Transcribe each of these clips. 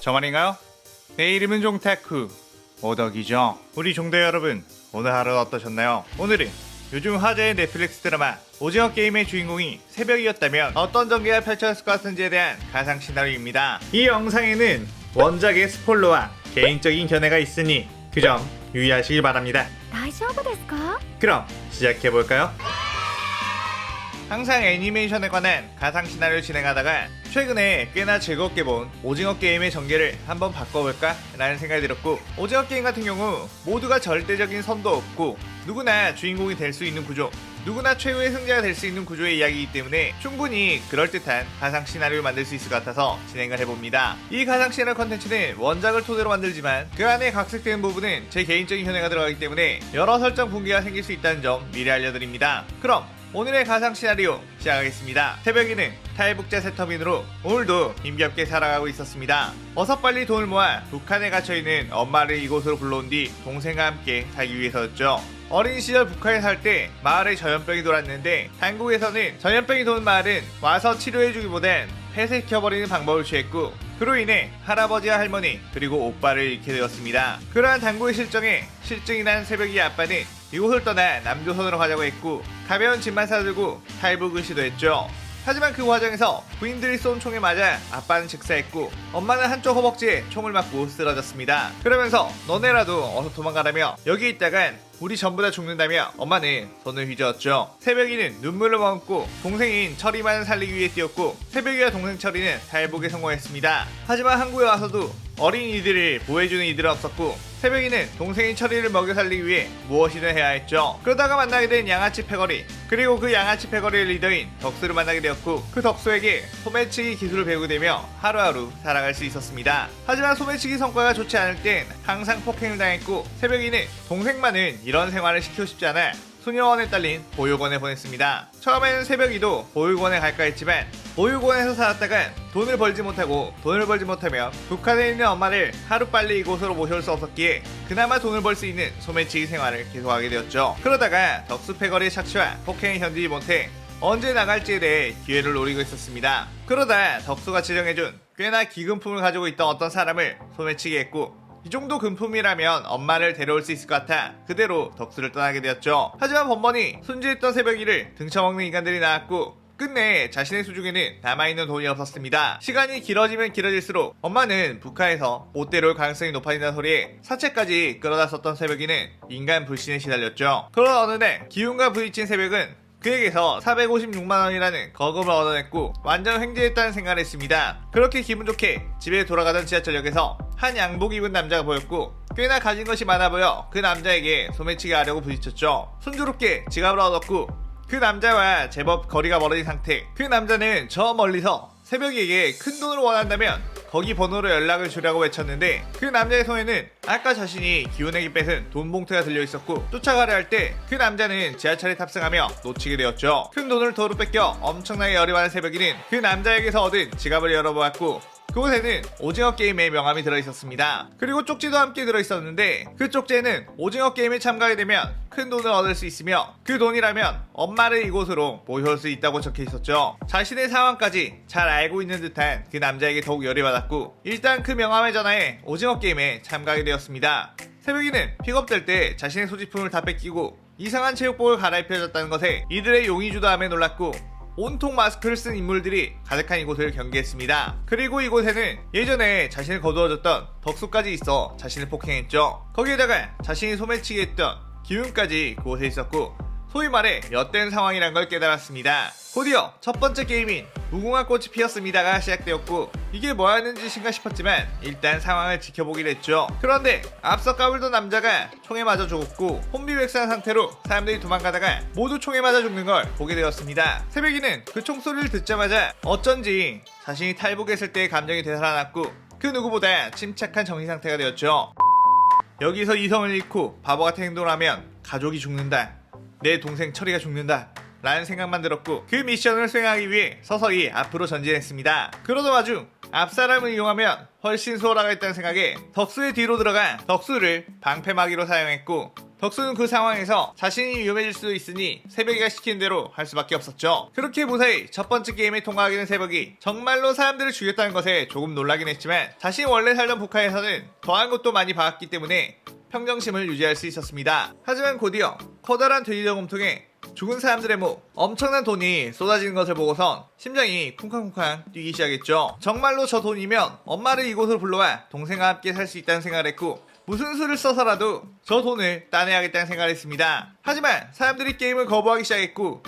저만인가요? 내 이름은 종타쿠 오덕이죠. 우리 종대 여러분, 오늘 하루 어떠셨나요? 오늘은 요즘 화제의 넷플릭스 드라마 오징어 게임의 주인공이 새벽이었다면 어떤 전개가 펼쳐졌을 것 같은지에 대한 가상 시나리오입니다. 이 영상에는 원작의 스포일러와 개인적인 견해가 있으니 그 점 유의하시길 바랍니다. 大丈夫ですか? 그럼 시작해볼까요? 항상 애니메이션에 관한 가상 시나리오 진행하다가 최근에 꽤나 즐겁게 본 오징어 게임의 전개를 한번 바꿔볼까? 라는 생각이 들었고, 오징어 게임 같은 경우 모두가 절대적인 선도 없고 누구나 주인공이 될 수 있는 구조, 누구나 최후의 승자가 될 수 있는 구조의 이야기이기 때문에 충분히 그럴듯한 가상 시나리오를 만들 수 있을 것 같아서 진행을 해봅니다. 이 가상 시나리오 컨텐츠는 원작을 토대로 만들지만 그 안에 각색되는 부분은 제 개인적인 견해가 들어가기 때문에 여러 설정 붕괴가 생길 수 있다는 점 미리 알려드립니다. 그럼 오늘의 가상 시나리오 시작하겠습니다. 새벽에는 탈북자 세터민으로 오늘도 힘겹게 살아가고 있었습니다. 어서 빨리 돈을 모아 북한에 갇혀있는 엄마를 이곳으로 불러온 뒤 동생과 함께 살기 위해서였죠. 어린 시절 북한에 살 때 마을에 전염병이 돌았는데 당국에서는 전염병이 도는 마을은 와서 치료해주기보단 폐쇄시켜버리는 방법을 취했고, 그로 인해 할아버지와 할머니 그리고 오빠를 잃게 되었습니다. 그러한 당국의 실정에 실증이 난 새벽이 아빠는 이곳을 떠나 남조선으로 가자고 했고 가벼운 짐만 싸들고 탈북을 시도했죠. 하지만 그 과정에서 부인들이 쏜 총에 맞아 아빠는 즉사했고 엄마는 한쪽 허벅지에 총을 맞고 쓰러졌습니다. 그러면서 너네라도 어서 도망가라며 여기 있다간 우리 전부 다 죽는다며 엄마는 손을 휘저었죠. 새벽이는 눈물을 머금고 동생인 철이만을 살리기 위해 뛰었고 새벽이와 동생 철이는 탈북에 성공했습니다. 하지만 한국에 와서도 어린 이들을 보호해주는 이들은 없었고 새벽이는 동생인 철이를 먹여 살리기 위해 무엇이든 해야 했죠. 그러다가 만나게 된 양아치 패거리, 그리고 그 양아치 패거리의 리더인 덕수를 만나게 되었고 그 덕수에게 소매치기 기술을 배우게 되며 하루하루 살아갈 수 있었습니다. 하지만 소매치기 성과가 좋지 않을 땐 항상 폭행을 당했고 새벽이는 동생만은 이런 생활을 시키고 싶지 않아 소녀원에 딸린 보육원에 보냈습니다. 처음에는 새벽이도 보육원에 갈까 했지만 보육원에서 살았다가 돈을 벌지 못하면 북한에 있는 엄마를 하루빨리 이곳으로 모셔올 수 없었기에 그나마 돈을 벌 수 있는 소매치기 생활을 계속하게 되었죠. 그러다가 덕수 패거리의 착취와 폭행을 견디지 못해 언제 나갈지에 대해 기회를 노리고 있었습니다. 그러다 덕수가 지정해준 꽤나 기금품을 가지고 있던 어떤 사람을 소매치기 했고 이 정도 금품이라면 엄마를 데려올 수 있을 것 같아 그대로 덕수를 떠나게 되었죠. 하지만 번번이 순진했던 새벽이를 등쳐먹는 인간들이 나왔고 끝내 자신의 수중에는 남아있는 돈이 없었습니다. 시간이 길어지면 길어질수록 엄마는 북한에서 못 데려올 가능성이 높아진다는 소리에 사채까지 끌어다 썼던 새벽이는 인간 불신에 시달렸죠. 그러다 어느 날 기운과 부딪힌 새벽은 그에게서 456만원이라는 거금을 얻어냈고 완전 횡재했다는 생각을 했습니다. 그렇게 기분 좋게 집에 돌아가던 지하철역에서 한 양복 입은 남자가 보였고 꽤나 가진 것이 많아 보여 그 남자에게 소매치기 하려고 부딪혔죠. 순조롭게 지갑을 얻었고 그 남자와 제법 거리가 멀어진 상태. 그 남자는 저 멀리서 새벽이에게 큰 돈을 원한다면 거기 번호로 연락을 주라고 외쳤는데 그 남자의 손에는 아까 자신이 기훈에게 뺏은 돈 봉투가 들려있었고 쫓아가려 할 때 그 남자는 지하철에 탑승하며 놓치게 되었죠. 큰 돈을 도로 뺏겨 엄청나게 어려워하는 새벽이는 그 남자에게서 얻은 지갑을 열어보았고 그곳에는 오징어 게임의 명함이 들어있었습니다. 그리고 쪽지도 함께 들어있었는데 그 쪽지에는 오징어 게임에 참가하게 되면 큰 돈을 얻을 수 있으며 그 돈이라면 엄마를 이곳으로 모셔올 수 있다고 적혀있었죠. 자신의 상황까지 잘 알고 있는 듯한 그 남자에게 더욱 열이 받았고 일단 그 명함에 전화해 오징어 게임에 참가하게 되었습니다. 새벽이는 픽업될 때 자신의 소지품을 다 뺏기고 이상한 체육복을 갈아입혀졌다는 것에 이들의 용의주도함에 놀랐고 온통 마스크를 쓴 인물들이 가득한 이곳을 경계했습니다. 그리고 이곳에는 예전에 자신을 거두어줬던 덕수까지 있어 자신을 폭행했죠. 거기에다가 자신이 소매치기 했던 기훈까지 그곳에 있었고 소위 말해 엿된 상황이란 걸 깨달았습니다. 곧이어 첫 번째 게임인 무궁화 꽃이 피었습니다가 시작되었고 이게 뭐하는 짓인가 싶었지만 일단 상황을 지켜보기로 했죠. 그런데 앞서 까불던 남자가 총에 맞아 죽었고 혼비백산한 상태로 사람들이 도망가다가 모두 총에 맞아 죽는 걸 보게 되었습니다. 새벽이는 그 총소리를 듣자마자 어쩐지 자신이 탈북했을 때의 감정이 되살아났고 그 누구보다 침착한 정신상태가 되었죠. 여기서 이성을 잃고 바보같은 행동을 하면 가족이 죽는다, 내 동생 철이가 죽는다 라는 생각만 들었고 그 미션을 수행하기 위해 서서히 앞으로 전진했습니다. 그러던 와중 앞사람을 이용하면 훨씬 수월하겠다는 생각에 덕수의 뒤로 들어가 덕수를 방패막이로 사용했고 덕수는 그 상황에서 자신이 위험해질 수도 있으니 새벽이가 시키는 대로 할 수밖에 없었죠. 그렇게 무사히 첫 번째 게임에 통과하게 된 새벽이 정말로 사람들을 죽였다는 것에 조금 놀라긴 했지만 자신이 원래 살던 북한에서는 더한 것도 많이 봐왔기 때문에 평정심을 유지할 수 있었습니다. 하지만 곧이어 커다란 돼지 저금통에 죽은 사람들의 목, 엄청난 돈이 쏟아지는 것을 보고선 심장이 쿵쾅쿵쾅 뛰기 시작했죠. 정말로 저 돈이면 엄마를 이곳으로 불러와 동생과 함께 살 수 있다는 생각을 했고 무슨 수를 써서라도 저 돈을 따내야겠다는 생각을 했습니다. 하지만 사람들이 게임을 거부하기 시작했고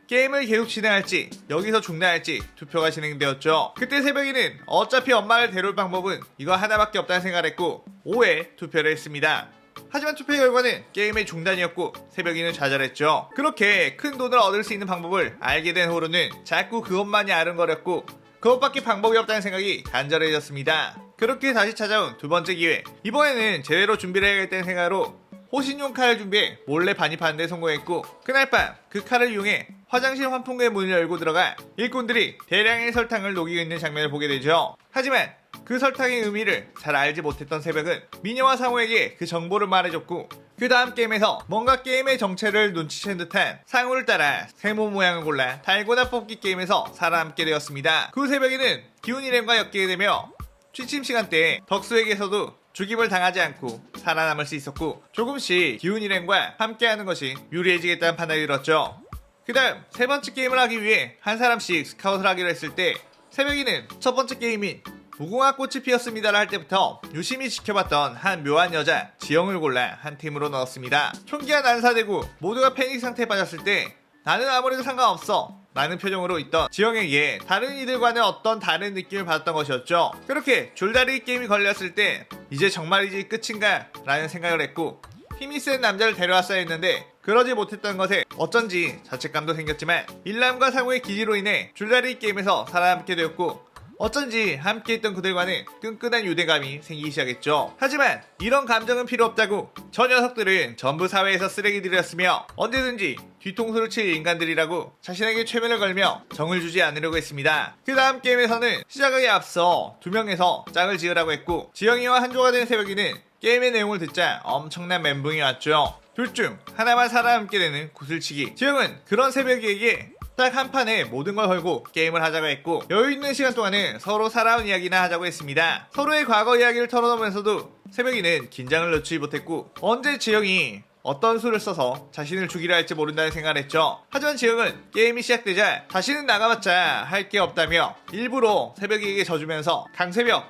게임을 계속 진행할지 여기서 중단할지 투표가 진행되었죠. 그때 새벽이는 어차피 엄마를 데려올 방법은 이거 하나밖에 없다는 생각을 했고 5회 투표를 했습니다. 하지만 투표 결과는 게임의 중단이었고 새벽이는 좌절했죠. 그렇게 큰 돈을 얻을 수 있는 방법을 알게 된 호루는 자꾸 그것만이 아른거렸고 그것밖에 방법이 없다는 생각이 간절해졌습니다. 그렇게 다시 찾아온 두 번째 기회, 이번에는 제대로 준비를 해야겠다는 생각으로 호신용 칼을 준비해 몰래 반입하는 데 성공했고 그날 밤 그 칼을 이용해 화장실 환풍구의 문을 열고 들어가 일꾼들이 대량의 설탕을 녹이고 있는 장면을 보게 되죠. 하지만 그 설탕의 의미를 잘 알지 못했던 새벽은 미녀와 상우에게 그 정보를 말해줬고 그 다음 게임에서 뭔가 게임의 정체를 눈치챈 듯한 상우를 따라 세모 모양을 골라 달고나 뽑기 게임에서 살아남게 되었습니다. 그 새벽에는 기운 일행과 엮이게 되며 취침 시간대에 덕수에게서도 죽임을 당하지 않고 살아남을 수 있었고 조금씩 기운 일행과 함께하는 것이 유리해지겠다는 판단이 들었죠. 그 다음 세 번째 게임을 하기 위해 한 사람씩 스카웃을 하기로 했을 때 새벽이는 첫 번째 게임인 무궁화 꽃이 피었습니다를 할 때부터 유심히 지켜봤던 한 묘한 여자 지영을 골라 한 팀으로 넣었습니다. 총기가 난사되고 모두가 패닉 상태에 빠졌을 때 나는 아무래도 상관없어 라는 표정으로 있던 지영에게 다른 이들과는 어떤 다른 느낌을 받았던 것이었죠. 그렇게 줄다리기 게임이 걸렸을 때 이제 정말이지 끝인가 라는 생각을 했고 힘이 센 남자를 데려왔어야 했는데 그러지 못했던 것에 어쩐지 자책감도 생겼지만 일남과 상우의 기지로 인해 줄다리기 게임에서 살아남게 되었고 어쩐지 함께했던 그들과는 끈끈한 유대감이 생기기 시작했죠. 하지만 이런 감정은 필요 없다고 저 녀석들은 전부 사회에서 쓰레기들이었으며 언제든지 뒤통수를 칠 인간들이라고 자신에게 최면을 걸며 정을 주지 않으려고 했습니다. 그 다음 게임에서는 시작하기에 앞서 두 명에서 짝을 지으라고 했고 지영이와 한조가 된 새벽이는 게임의 내용을 듣자 엄청난 멘붕이 왔죠. 둘 중 하나만 살아남게 되는 구슬치기. 지영은 그런 새벽이에게 딱 한 판에 모든 걸 걸고 게임을 하자고 했고 여유있는 시간 동안은 서로 살아온 이야기나 하자고 했습니다. 서로의 과거 이야기를 털어놓으면서도 새벽이는 긴장을 놓치지 못했고 언제 지영이 어떤 수를 써서 자신을 죽이려 할지 모른다는 생각을 했죠. 하지만 지영은 게임이 시작되자 다시는 나가봤자 할 게 없다며 일부러 새벽이에게 져주면서 강새벽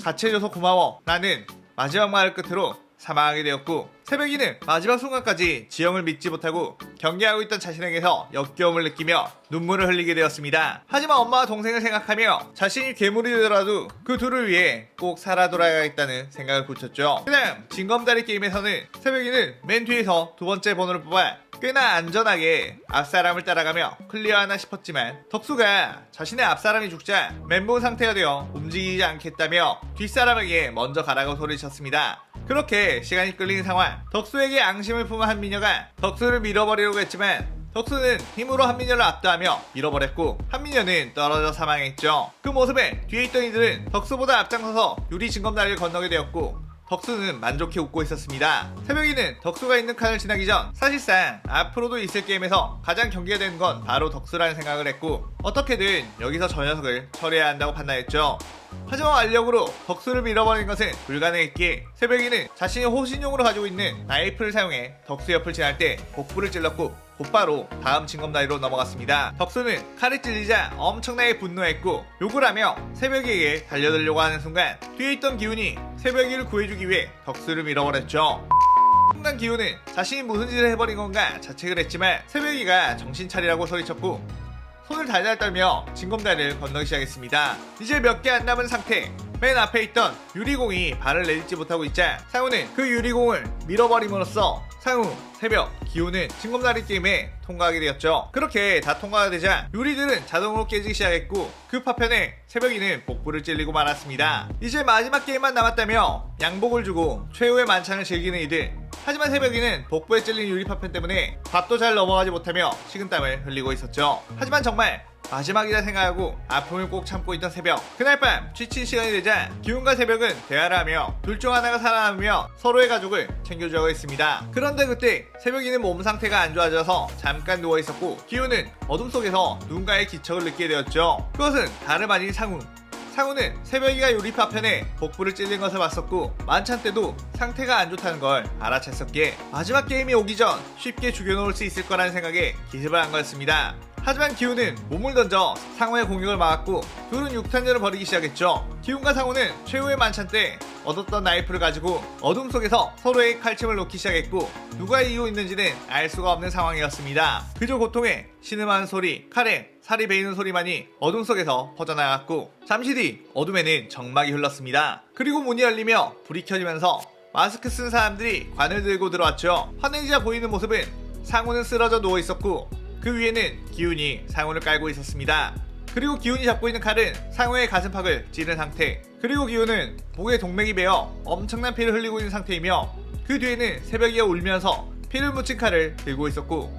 같이 해줘서 고마워 라는 마지막 말을 끝으로 사망하게 되었고 새벽이는 마지막 순간까지 지영을 믿지 못하고 경계하고 있던 자신에게서 역겨움을 느끼며 눈물을 흘리게 되었습니다. 하지만 엄마와 동생을 생각하며 자신이 괴물이 되더라도 그 둘을 위해 꼭 살아 돌아가겠다는 생각을 굳혔죠. 그다음 징검다리 게임에서는 새벽이는 맨 뒤에서 두 번째 번호를 뽑아 꽤나 안전하게 앞사람을 따라가며 클리어하나 싶었지만 덕수가 자신의 앞사람이 죽자 멘붕 상태가 되어 움직이지 않겠다며 뒷사람에게 먼저 가라고 소리쳤습니다. 그렇게 시간이 끌리는 상황, 덕수에게 앙심을 품은 한미녀가 덕수를 밀어버리려고 했지만 덕수는 힘으로 한미녀를 압도하며 밀어버렸고 한미녀는 떨어져 사망했죠. 그 모습에 뒤에 있던 이들은 덕수보다 앞장서서 유리 징검다리를 건너게 되었고 덕수는 만족해 웃고 있었습니다. 새벽이는 덕수가 있는 칸을 지나기 전 사실상 앞으로도 있을 게임에서 가장 경계가 되는 건 바로 덕수라는 생각을 했고 어떻게든 여기서 저 녀석을 처리해야 한다고 판단했죠. 하지만 완력으로 덕수를 밀어버린 것은 불가능했기에 새벽이는 자신이 호신용으로 가지고 있는 나이프를 사용해 덕수 옆을 지날 때 복부를 찔렀고 곧바로 다음 징검다리로 넘어갔습니다. 덕수는 칼이 찔리자 엄청나게 분노했고 욕을 하며 새벽이에게 달려들려고 하는 순간 뒤에 있던 기훈이 새벽이를 구해주기 위해 덕수를 밀어버렸죠. 순간 기훈은 자신이 무슨 짓을 해버린 건가 자책을 했지만 새벽이가 정신 차리라고 소리쳤고 손을 달달 떨며 징검다리를 건너기 시작했습니다. 이제 몇 개 안 남은 상태. 맨 앞에 있던 유리공이 발을 내딛지 못하고 있자 상우는 그 유리공을 밀어버림으로써 상우, 새벽, 기훈은 징검다리 게임에 통과하게 되었죠. 그렇게 다 통과가 되자 유리들은 자동으로 깨지기 시작했고 그 파편에 새벽이는 복부를 찔리고 말았습니다. 이제 마지막 게임만 남았다며 양복을 주고 최후의 만찬을 즐기는 이들. 하지만 새벽이는 복부에 찔린 유리 파편 때문에 밥도 잘 넘어가지 못하며 식은땀을 흘리고 있었죠. 하지만 정말 마지막이라 생각하고 아픔을 꼭 참고 있던 새벽. 그날 밤 취침 시간이 되자 기훈과 새벽은 대화를 하며 둘 중 하나가 살아남으며 서로의 가족을 챙겨주려고 했습니다. 그런데 그때 새벽이는 몸 상태가 안 좋아져서 잠깐 누워있었고 기훈은 어둠 속에서 누군가의 기척을 느끼게 되었죠. 그것은 다름 아닌 상우. 상우는 새벽이가 요리 파편에 복부를 찔린 것을 봤었고 만찬 때도 상태가 안 좋다는 걸 알아챘었기에 마지막 게임이 오기 전 쉽게 죽여놓을 수 있을 거라는 생각에 기습을 한 거였습니다. 하지만 기훈은 몸을 던져 상우의 공격을 막았고 둘은 육탄전을 벌이기 시작했죠. 기훈과 상우는 최후의 만찬 때 얻었던 나이프를 가지고 어둠 속에서 서로의 칼침을 놓기 시작했고 누가 이기고 있는지는 알 수가 없는 상황이었습니다. 그저 고통에 신음하는 소리, 칼에 살이 베이는 소리만이 어둠 속에서 퍼져나갔고 잠시 뒤 어둠에는 정막이 흘렀습니다. 그리고 문이 열리며 불이 켜지면서 마스크 쓴 사람들이 관을 들고 들어왔죠. 화내자 보이는 모습은 상우는 쓰러져 누워 있었고 그 위에는 기훈이 상우를 깔고 있었습니다. 그리고 기훈이 잡고 있는 칼은 상우의 가슴팍을 찌른 상태. 그리고 기훈은 목에 동맥이 베어 엄청난 피를 흘리고 있는 상태이며 그 뒤에는 새벽이가 울면서 피를 묻힌 칼을 들고 있었고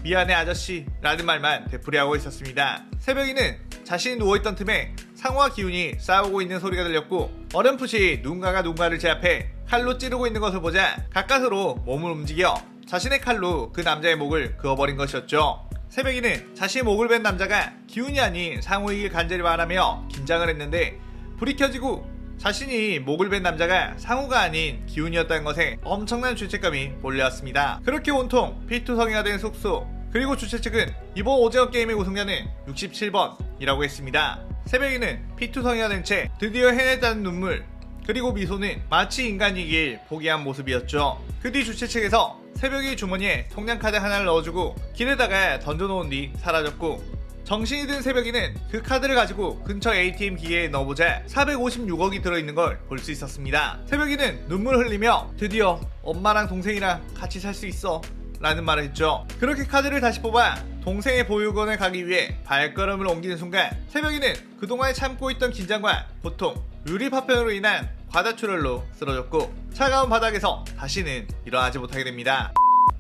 미안해 아저씨 라는 말만 되풀이하고 있었습니다. 새벽이는 자신이 누워있던 틈에 상우와 기훈이 싸우고 있는 소리가 들렸고 어렴풋이 누군가가 누군가를 제압해 칼로 찌르고 있는 것을 보자 가까스로 몸을 움직여 자신의 칼로 그 남자의 목을 그어버린 것이었죠. 새벽이는 자신의 목을 벤 남자가 기훈이 아닌 상우이길 간절히 바라며 긴장을 했는데 불이 켜지고 자신이 목을 벤 남자가 상우가 아닌 기훈이었다는 것에 엄청난 죄책감이 몰려왔습니다. 그렇게 온통 피투성이가 된 숙소. 그리고 주최 측은 이번 오징어 게임의 우승자는 67번이라고 했습니다. 새벽이는 피투성이가 된 채 드디어 해냈다는 눈물 그리고 미소는 마치 인간이길 포기한 모습이었죠. 그 뒤 주최 측에서 새벽이 주머니에 통장카드 하나를 넣어주고 길에다가 던져놓은 뒤 사라졌고 정신이 든 새벽이는 그 카드를 가지고 근처 ATM 기계에 넣어보자 456억이 들어있는 걸 볼 수 있었습니다. 새벽이는 눈물을 흘리며 드디어 엄마랑 동생이랑 같이 살 수 있어 라는 말을 했죠. 그렇게 카드를 다시 뽑아 동생의 보육원에 가기 위해 발걸음을 옮기는 순간 새벽이는 그동안 참고 있던 긴장과 고통, 유리 파편으로 인한 과다출혈로 쓰러졌고 차가운 바닥에서 다시는 일어나지 못하게 됩니다.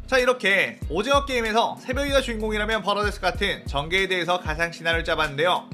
자, 이렇게 오징어 게임에서 새벽이가 주인공이라면 벌어졌을 것 같은 전개에 대해서 가상 시나리오를 짜봤는데요.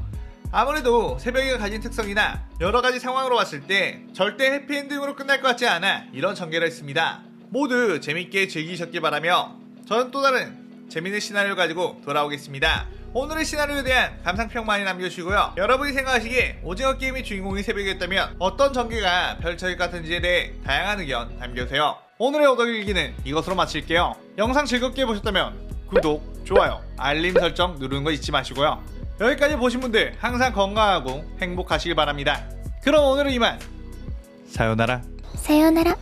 아무래도 새벽이가 가진 특성이나 여러가지 상황으로 봤을 때 절대 해피엔딩으로 끝날 것 같지 않아 이런 전개를 했습니다. 모두 재밌게 즐기셨길 바라며 저는 또 다른 재밌는 시나리오를 가지고 돌아오겠습니다. 오늘의 시나리오에 대한 감상평 많이 남겨주시고요. 여러분이 생각하시기에 오징어 게임의 주인공이 새벽이었다면 어떤 전개가 펼쳐질 것 같은지에 대해 다양한 의견 남겨주세요. 오늘의 오덕일기는 이것으로 마칠게요. 영상 즐겁게 보셨다면 구독, 좋아요, 알림 설정 누르는 거 잊지 마시고요. 여기까지 보신 분들 항상 건강하고 행복하시길 바랍니다. 그럼 오늘은 이만. 사요나라. 사요나라.